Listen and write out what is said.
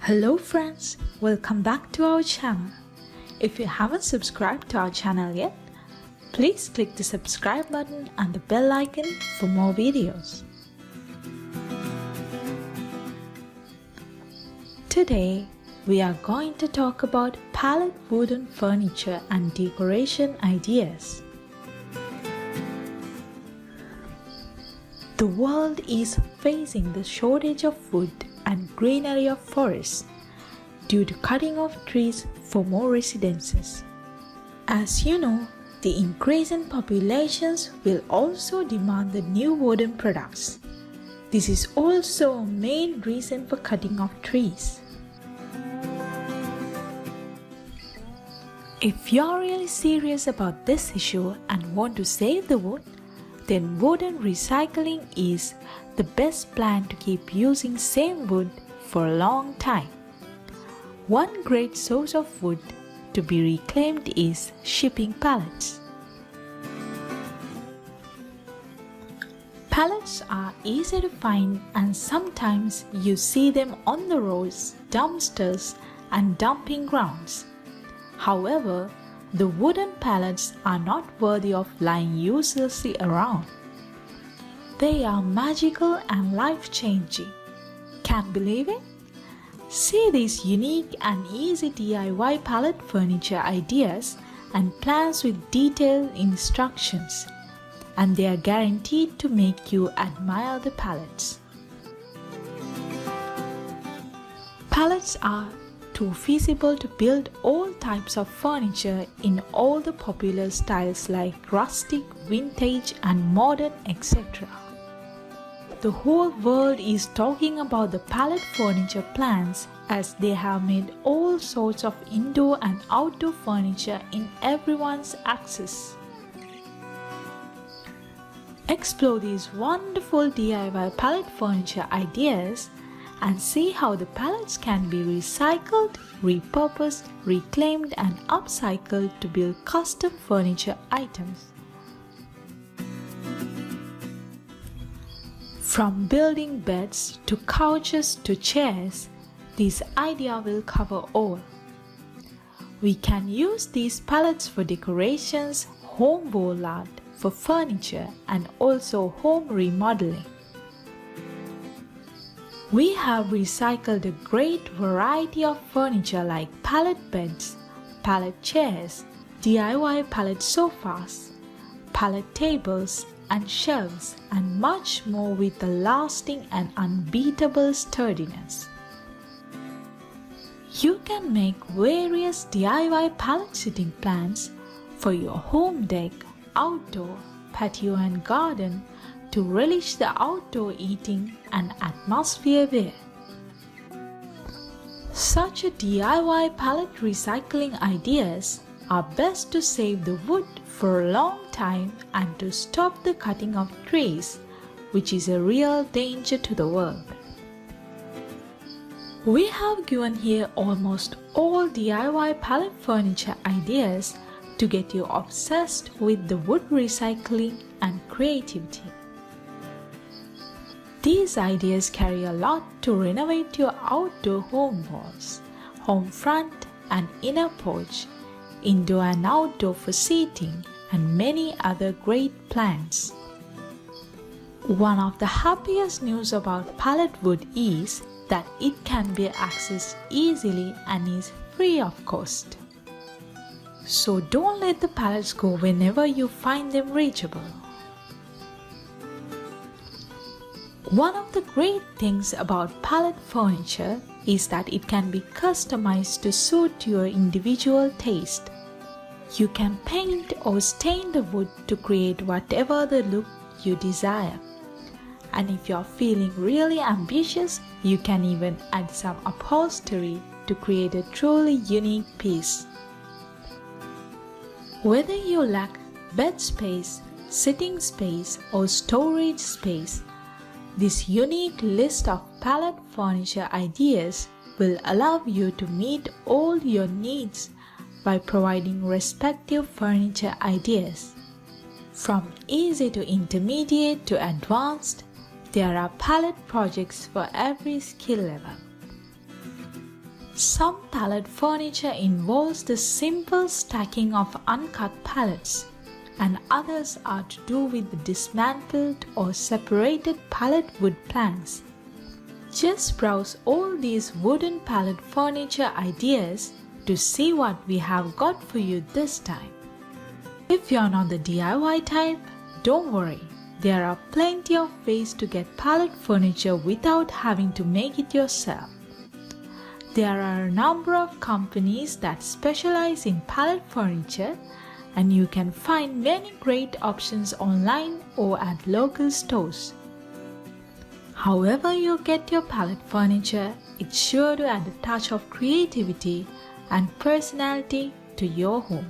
Hello friends, welcome back to our channel. If you haven't subscribed to our channel yet, please click the subscribe button and the bell icon for more videos. Today, we are going to talk about pallet wooden furniture and decoration ideas. The world is facing the shortage of wood and greenery of forests due to cutting of trees for more residences. As you know, the increase in populations will also demand the new wooden products. This is also a main reason for cutting of trees. If you're really serious about this issue and want to save the wood, then wooden recycling is the best plan to keep using same wood for a long time. One great source of wood to be reclaimed is shipping pallets. Pallets are easy to find and sometimes you see them on the roads, dumpsters and dumping grounds. However, the wooden pallets are not worthy of lying uselessly around. They are magical and life-changing. Can't believe it? See these unique and easy DIY pallet furniture ideas and plans with detailed instructions, and they are guaranteed to make you admire the pallets. Pallets are too feasible to build all types of furniture in all the popular styles like rustic, vintage and modern, etc. The whole world is talking about the pallet furniture plans as they have made all sorts of indoor and outdoor furniture in everyone's access. Explore these wonderful DIY pallet furniture ideas and see how the pallets can be recycled, repurposed, reclaimed and upcycled to build custom furniture items. From building beds to couches to chairs, this idea will cover all. We can use these pallets for decorations, home wall art, for furniture and also home remodeling. We have recycled a great variety of furniture like pallet beds, pallet chairs, DIY pallet sofas, pallet tables and shelves and much more with a lasting and unbeatable sturdiness. You can make various DIY pallet sitting plans for your home deck, outdoor, patio and garden to relish the outdoor eating and atmosphere there. Such a DIY pallet recycling ideas are best to save the wood for a long time and to stop the cutting of trees, which is a real danger to the world. We have given here almost all DIY pallet furniture ideas to get you obsessed with the wood recycling and creativity. These ideas carry a lot to renovate your outdoor home walls, home front and inner porch, indoor and outdoor for seating, and many other great plans. One of the happiest news about pallet wood is that it can be accessed easily and is free of cost. So don't let the pallets go whenever you find them reachable. One of the great things about pallet furniture is that it can be customized to suit your individual taste. You can paint or stain the wood to create whatever the look you desire. And if you're feeling really ambitious, you can even add some upholstery to create a truly unique piece. Whether you lack bed space, sitting space or storage space, this unique list of pallet furniture ideas will allow you to meet all your needs by providing respective furniture ideas. From easy to intermediate to advanced, there are pallet projects for every skill level. Some pallet furniture involves the simple stacking of uncut pallets, and others are to do with the dismantled or separated pallet wood planks. Just browse all these wooden pallet furniture ideas to see what we have got for you this time. If you're not the DIY type, don't worry. There are plenty of ways to get pallet furniture without having to make it yourself. There are a number of companies that specialize in pallet furniture, and you can find many great options online or at local stores. However you get your pallet furniture, it's sure to add a touch of creativity and personality to your home.